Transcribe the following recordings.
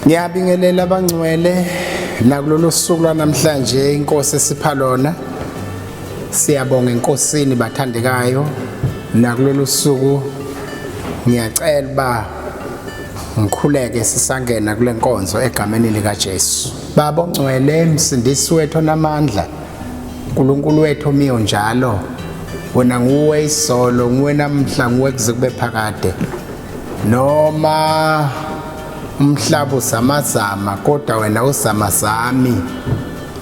Ngiyabingelela abangcwele nakulolu suku namhlanje inkosi esipha lona. Siyabonga enkosini bathandekayo nakulolu suku ngiyacela ba ngikhuleke sisangena kule nkonzo egameni lika Jesu. Baba ongcwele, msindisi wethu namandla, uNkulunkulu wethu omiyo njalo, wena nguwe isolo, nguwe namhla, nguwe kuze kube phakade. Noma umhlaba usamazama kodwa wena usamazami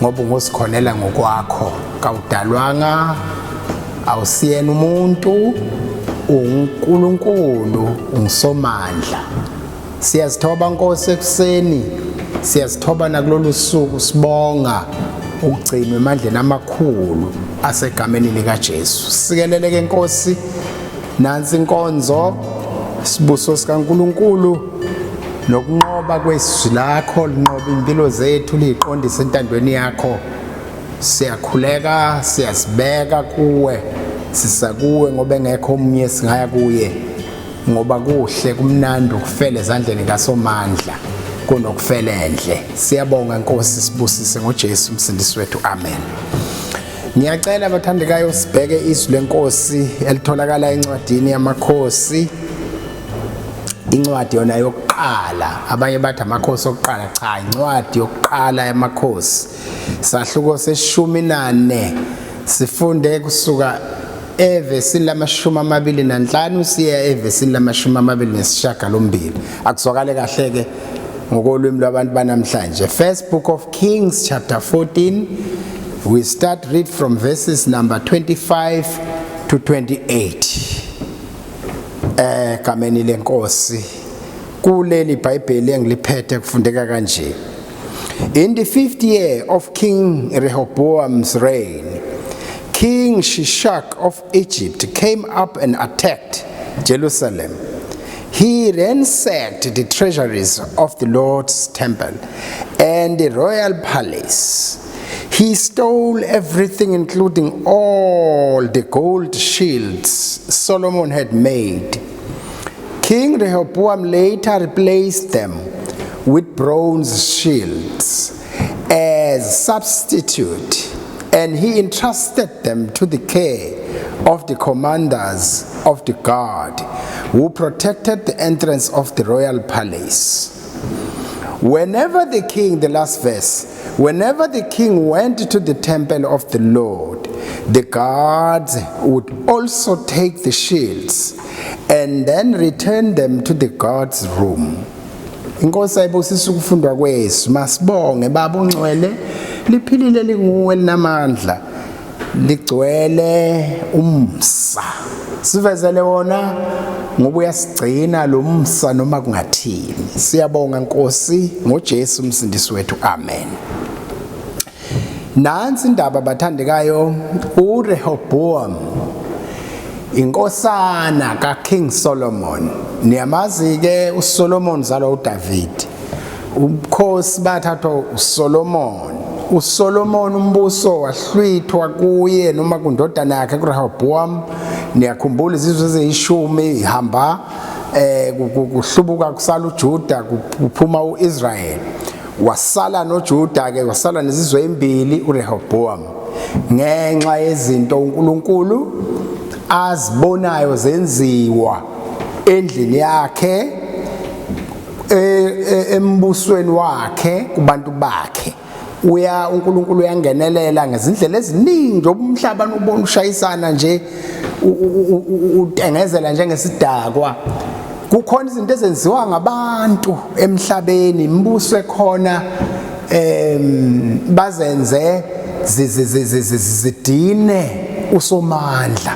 ngoba ungosikhonela ngokwakho. Kawudalwanga, awusiyena umuntu, uNkulunkulu, ungisomandla. Siyazithoba Nkosi ekuseni, siyazithoba nakulolu suku sibonga ukugcinwa emandleni amakhulu asegameni lika Jesu. Sikeleleke Nkosi nansi inkonzo, sibuso sikaNkulunkulu nokunqoba kwesizwe lakho linqoba impilo zethu liqondise entandweni yakho. Siyakhuleka, siyasibeka kuwe, sisakuwe ngoba engekho omunye singaya kuye, ngoba kuhle kumnandi ukufela ezandleni kaSomandla kunokufela endle. Siyabonga Nkosi, sibusise ngoJesu umsindisi wethu, amen. Ngiyacela abathandekayo sibheke izwi lenkosi elitholakala encwadini yamakhosi, incwadi yona yokuqala. Abanye bathi amakhosi okuqala, cha, incwadi yokuqala yamakhosi, sahluko se-14. Sifunde kusuka evesini lama-25 siya evesini lama-28. Akuzwakale kahle ke ngokolwimi lwabantu banamhlanje. First book of Kings chapter 14, we start read from verses number 25 to 28. Egameni lenkosi kuleli iBhayibheli engiliphethe kufundeka kanje. In the 5th year of King Rehoboam's reign, King Shishak of Egypt came up and attacked Jerusalem. He ransacked the treasuries of the Lord's temple and the royal palace. He stole everything, including all the gold shields Solomon had made. King Rehoboam later replaced them with bronze shields as substitute, and he entrusted them to the care of the commanders of the guard who protected the entrance of the royal palace. Whenever the king, the last verse, whenever the king went to the temple of the Lord, the guards would also take the shields and then return them to the guard's room. Inkosi ayibusisa ukufundwa kwesu. Masibonge baba ongcwele, liphilile linguwe linamandla, ligcwele umsa. Sivezele wona ngoba uyasigcina lo msa noma kungathini. Siyabonga Nkosi ngoJesu umsindisi wethu, amen. Nansi indaba bathandekayo, uRehoboam inkosana kaKing Solomon. Niyamazi ke uSolomon zalo uDavid. Umkhosi bathathwa uSolomon. uSolomon umbuso wahlwithwa kuye noma kundodana yakhe uRehoboam. Niyakhumbula izizwe eziyishumi ihamba kuhlubuka kusala uJuda kuphuma uIsrael. Wasala noJuda ke, wasala nezizwe ezimbili uRehoboam. Ngenxa yezinto uNkulunkulu azibonayo zenziwa endlini yakhe, embusweni wakhe kubantu bakhe. uNkulunkulu uyangenelela ngezindlela eziningi, umhlaba ubona ushayisana nje, utengezela njengesidakwa. Kukhona izinto ezenziwa ngabantu emhlabeni, imbuso ekhona bazenze zidine uSomandla.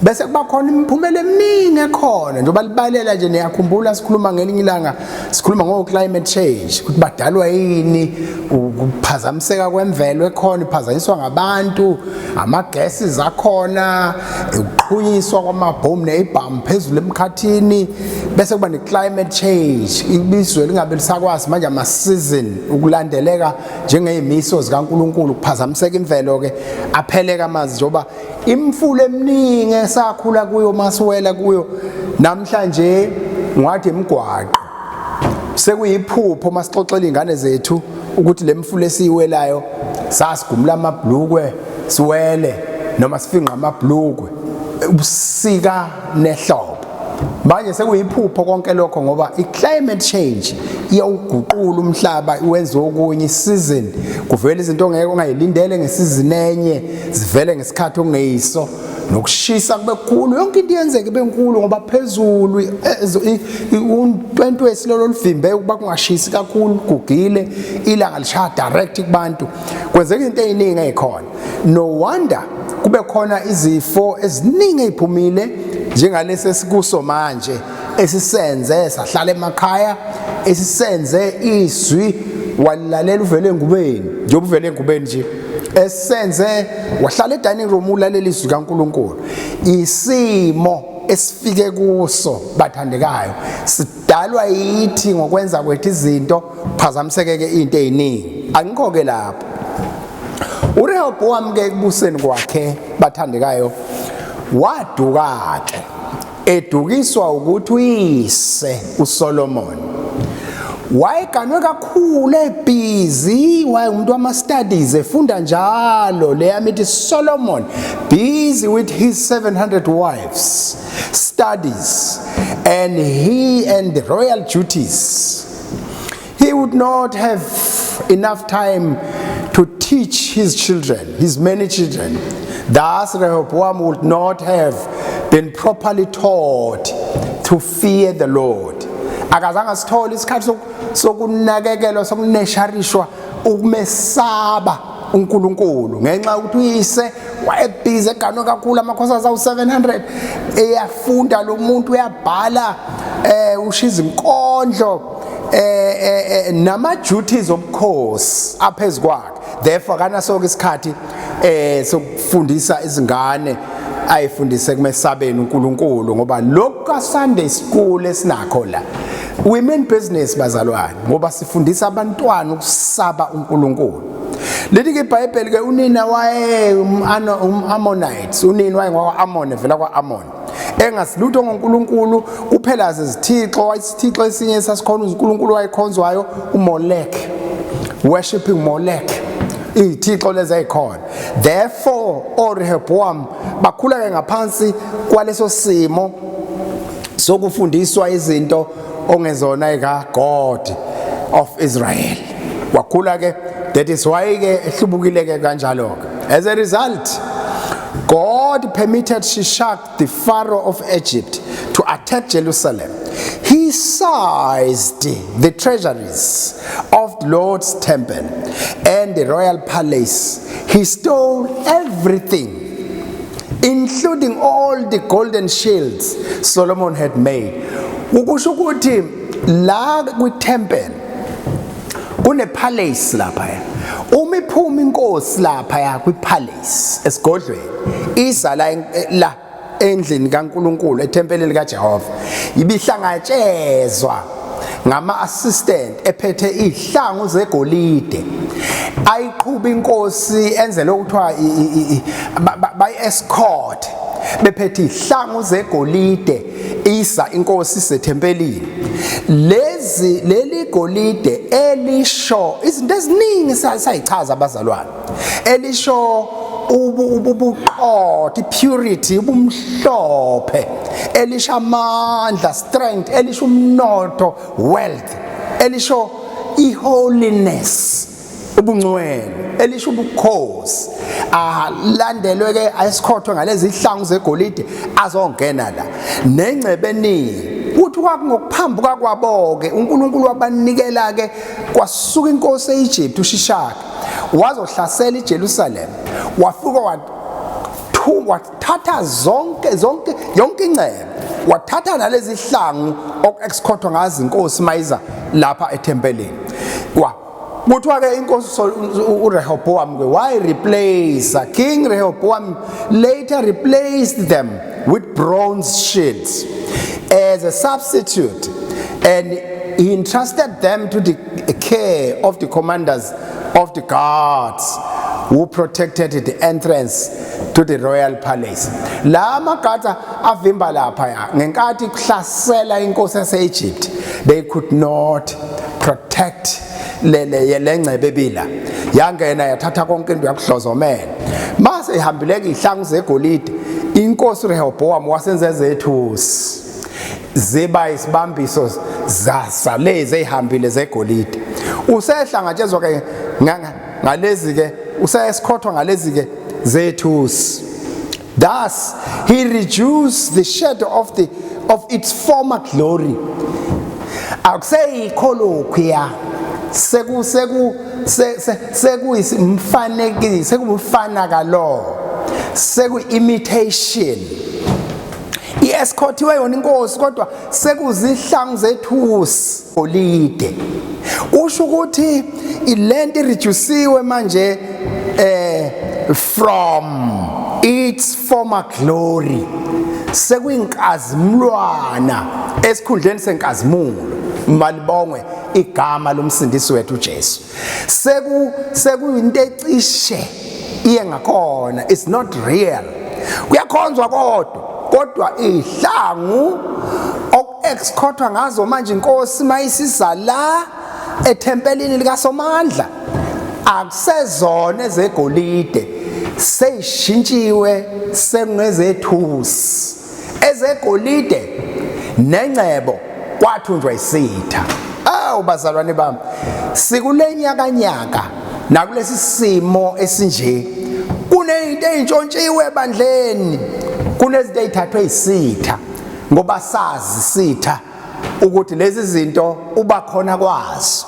Bese kuba khona imiphumela eminingi ekhona njengoba libalela nje. Niyakhumbula sikhuluma ngelinye ilanga, sikhuluma ngo-climate change, ukuthi badalwa yini, ukuphazamiseka kwemvelo ekhona, iphazanyiswa ngabantu, ama-gases akhona, ukuqhunyiswa kwamabhomu nezibhamu phezulu emkhathini. Bese kuba ne-climate change, ibizwe lingabe lisakwazi manje ama-season ukulandeleka njengey'miso zikaNkulunkulu, kuphazamiseka imvelo-ke apheleka amanzi njengoba imfula eminingi esakhula kuyo masiwela kuyo namhlanje ngathi imigwaqo Sekuyiphupho masixoxela ingane zethu ukuthi lemfula esiyiwelayo sasigumula amabhlukwe siwele noma sifinqa amabhlukwe ubusika nehlobo. Manje sekuyiphupho konke lokho ngoba i-climate change iyawuguqula umhlaba iwenza okunye season, kuvela izinto ongeke ungayilindele ngesizini enye zivele ngesikhathi ongeyiso, nokushisa kube kukhulu, yonke into yenzeke ibe nkulu ngoba phezulu u20 wesilolo livimbe ukuba kungashisi kakhulu, kugile ilanga lishaya direct kubantu, kwenzeka into eziningi ezikhona. No wonder kube khona izifo eziningi eziphumile njengalesi esikuso manje esisenze sahlala emakhaya, esisenze izwi walalela uvele engubeni njengoba uvele engubeni nje, esenze wahlala edining room ulalela izwi kaNkulunkulu. Isimo esifike kuso bathandekayo sidalwa yithi ngokwenza kwethu izinto phazamiseke into eziningi. Angikho ke lapho uRehoboam ke kubuseni kwakhe bathandekayo waduka ke edukiswa ukuthi uyise uSolomon wayeganwe kakhulu ebusy, wayengumuntu wama-studies efunda njalo le yamithi Solomon busy with his 700 wives, studies and the royal duties. He would not have enough time to teach his children, his many children. Thus Rehoboam would not have been properly taught to fear the Lord. Akazange sithole isikhathi sokunakekelwa sokunesharishwa ukumesaba uNkulunkulu ngenxa ukuthi uyise wayebhizi eganwe kakhulu, amakhosikazi awu700 eyafunda lo muntu uyabhala ushiza inkondlo nama duties obukhosi aphezulu kwakhe. Therefore kanasoke isikhathi sokufundisa izingane ayifundise kumesabeni uNkulunkulu ngoba lokho ka Sunday school esinakho la women business bazalwane ngoba sifundisa abantwana ukusaba uNkulunkulu. Lithi ke iBhayibheli ke unina waye Ammonites, unina waye ngwa-Ammon evela kwa-Ammon engasilutho ngoNkulunkulu kuphela izithixo, isithixo esinye sasikhona uNkulunkulu wayekhonzwayo uMolek, worshiping Molek, izithixo lezi ezikhona. Therefore uRehoboam bakhula ke ngaphansi kwaleso simo sokufundiswa izinto ongezona eka God of Israel. Wakhula ke, that is why ke ehlubukile ke kanjalo ke. As a result, God permitted Shishak, the Pharaoh of Egypt, to attack Jerusalem. He seized the treasuries of the Lord's temple and the royal palace. He stole everything, including all the golden shields Solomon had made. Ukusho ukuthi la kwi-temple kune palace lapha. Uma iphuma inkosi lapha kwi-palace esigodlweni isa la endlini kaNkulunkulu ethempelini kaJehova ibihlangatshezwa ngama-assistant ephethe izihlangu zegolide ayiqhuba inkosi enzele ukuthiwa bayi-escort bephethe izihlangu zegolide isa inkosi isethempelini. Leli golide elisho izinto eziningi sayichaza abazalwane, elisho ubuqotho, purity, ubumhlophe, elisho amandla, strength, elisho umnotho, wealth, elisho i-holiness, ubungcwele, elisho ubukhosi. Landelwe ke ayisikhothwe ngalezi zihlangu zegolide azongena la nengcebe eningi. Uthi ngokuphambuka kwabo ke uNkulunkulu wabanikela ke kwasuka inkosi eEgypt uShishak wazohlasela iJerusalem, wafika wathatha yonke ingcebo, wathatha nalezi zihlangu okuexcotwa ngazo inkosi mayiza lapha ethempelini. Kuthiwa ke inkosi uRehoboam ke wayi-replace, King Rehoboam later replaced them with bronze shields as a substitute, and he entrusted them to the care of the commanders of the guards who protected the entrance to the royal palace. La magada avimba lapha ya ngenkathi kuhlasela inkosi yase-Egypt, they could not protect le ngcebe bila. Yangena yathatha konke into yakuhlozomela. Mase ihambile izihlangu zegolide, inkosi Rehoboam wasenza ezethusi ziba isibambiso zasaleze ihambile zegolide. Usehlangatshezwa ke ngalezi ke usesikhothwa ngalezi ke zethusi. Thus he reduced the shadow of its former glory. Akuseyikholokhiya sekumfanakalo, seku-imitation. I-escortiwe yona inkosi kodwa sekuzihlangu zethusi golide. Usho ukuthi ilento ireduciwe manje from its former glory, sekuyinkazimulwana esikhundleni senkazimulo. Malibongwe igama lomsindisi wethu uJesu. Sekuyinto ecishe iye ngakhona, it's not real. Kuyakhonzwa kodwa ihlangu ok-escortwa ngazo manje inkosi mayisisa la ethempelini likaSomandla akusezona ezegolide, seyishintshiwe sengezethusi. Ezegolide nengcebo kwathunjwa isitha. Bazalwane bami, sikulenyakanyaka nakulesi simo esinje, kunezinto ezintshontshiwe ebandleni, kunezinto ezithathwe isitha ngoba sazi isitha ukuthi lezi zinto uba khona kwazo.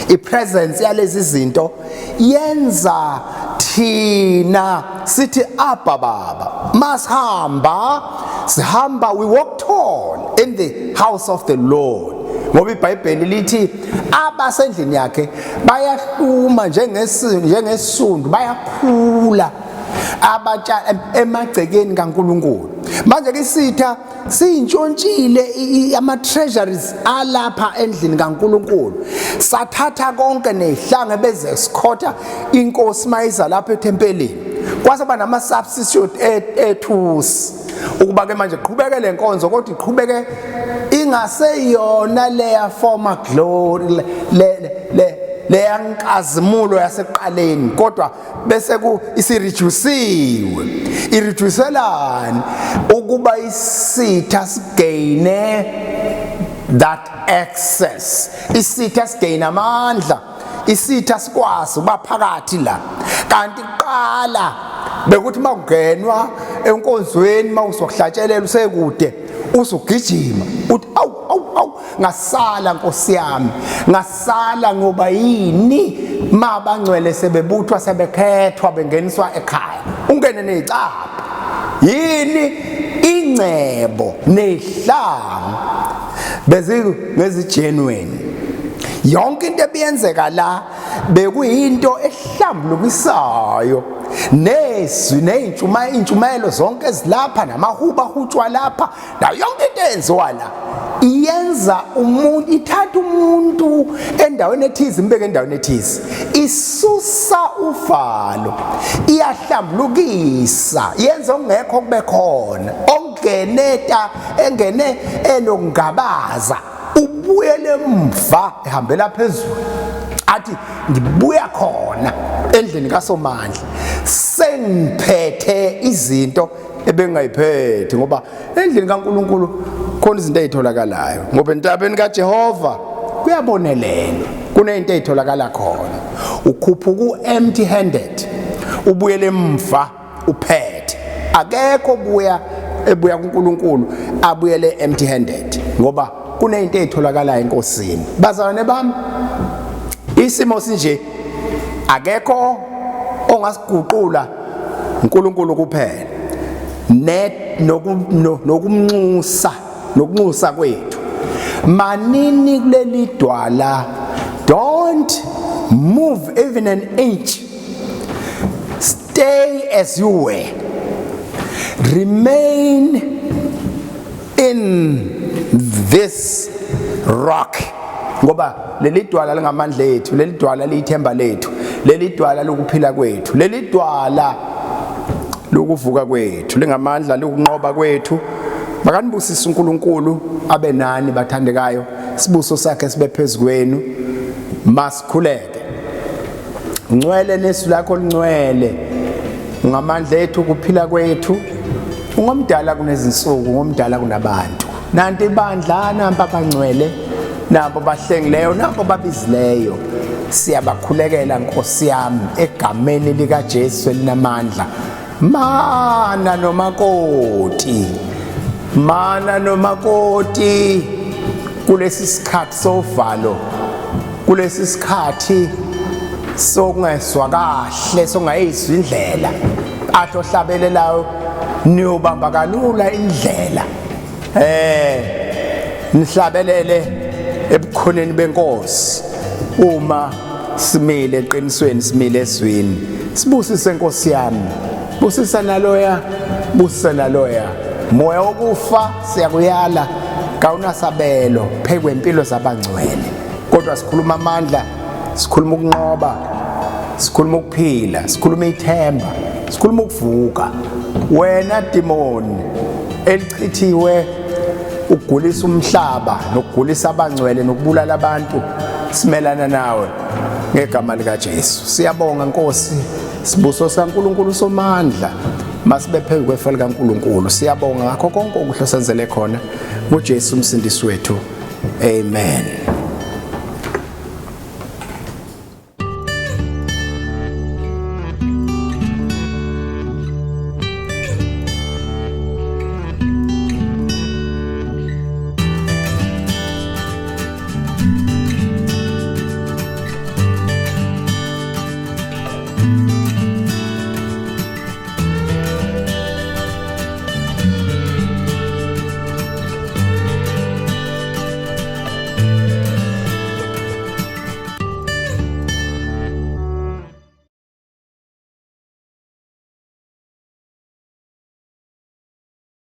I-presence yalezi zinto yenza thina sithi Abba Baba. Masihamba, sihamba, we walk tall in the house of the Lord. Ngoba iBhayibheli lithi abasendlini yakhe bayahluma njengesundu, bayakhula abatsha emagcekeni kaNkulunkulu. Manje ke isitha siyintshontshile ama-treasuries alapha endlini kaNkulunkulu, sathatha konke nezihlanga bezesikhotha inkosi mayiza lapha ethempelini, kwasaba nama-substitute ethusi ukuba ke manje qhubeke le nkonzo kodwa iqhubeke ingaseyona leya former glory leya nkazimulo yasekuqaleni, kodwa bese isireduciwe. Ireducelani ukuba isitha sigayine that access, isitha sigayine amandla, isitha sikwazi uba phakathi la. Kanti qala bekuthi makungenwa enkonzweni mawuzohlatshelela usekude usugijima uthi awu ngasala nkosi yami, ngasala ngoba yini mabangcwele sebebuthwa sebekhethwa bengeniswa ekhaya, ungene nezicapha yini ingcebo nezihlangu bezingezigenuine. Yonke into ebiyenzeka la bekuyinto ehlambulukisayo, nezwi ney'ntshumayelo zonke ezilapha namahuba ahutshwa lapha nayo yonke into eyenziwa la iyenza umuntu, ithatha umuntu endaweni ethize imbeke endaweni ethize, isusa uvalo, iyahlambulukisa, yenza okungekho kube khona, engene enokungabaza ubuyele emva ehambela phezulu athi ngibuya khona endlini kaSomandla sengiphethe izinto ebengayiphethe, ngoba endlini kaNkulunkulu khona izinto ezitholakalayo, ngoba entabeni kaJehova kuyabonelelwa, kunezinto ezitholakala khona. Ukhuphuka empty handed, ubuyele emva uphethe, akekho ebuya kuNkulunkulu abuyele empty handed, ngoba kunezinto ezitholakalayo enkosini. Bazalwane bami, isimo sinje akekho ongasiguqula uNkulunkulu kuphela, nokunxusa kwethu. Manini kuleli dwala, don't move even an inch, stay as you were, remain in this rock, ngoba leli dwala lingamandla ethu, leli dwala liyithemba lethu, leli dwala lokuphila kwethu, leli dwala lokuvuka kwethu, lingamandla lokunqoba kwethu. Makanibusise uNkulunkulu abe nani bathandekayo, sibuso sakhe sibe phezukweni. Masikhuleke. Ngcwele nesu lakho lingcwele. Ngamandla ethu kuphila kwethu. Ungomdala kunezinsuku, ngomdala kunabantu. Nanti ibandla nampa bangcwele, nampo bahlengileyo, nampo babizileyo. Siyabakhulekela Nkosi yami egameni lika Jesu elinamandla. Mana nomakoti. Mana nomakoti kulesi sikhathi sovalo, kulesi sikhathi sokungezwa kahle, sokungayizwa indlela. Athi ohlabelelayo niyobamba kalula indlela. Nihlabelele ebukhoneni benkosi uma simile eqinisweni, simile eswini. Sibusise Nkosi yami, busisa naloya, busisa naloya. Moya wokufa siyakuyala, kawunasabelo phezu kwempilo zabangcwele. Kodwa sikhuluma amandla, sikhuluma ukunqoba, sikhuluma ukuphila, sikhuluma ithemba, sikhuluma ukuvuka. Wena demoni elichithiwe ukugulisa umhlaba nokugulisa abangcwele nokubulala abantu, simelana nawe ngegama lika Jesu. Siyabonga Nkosi, sibuso sikaNkulunkulu somandla, masibe phezu kwefa likaNkulunkulu. Siyabonga ngakho konke okuhle osenzele khona ngoJesu umsindisi wethu. Amen.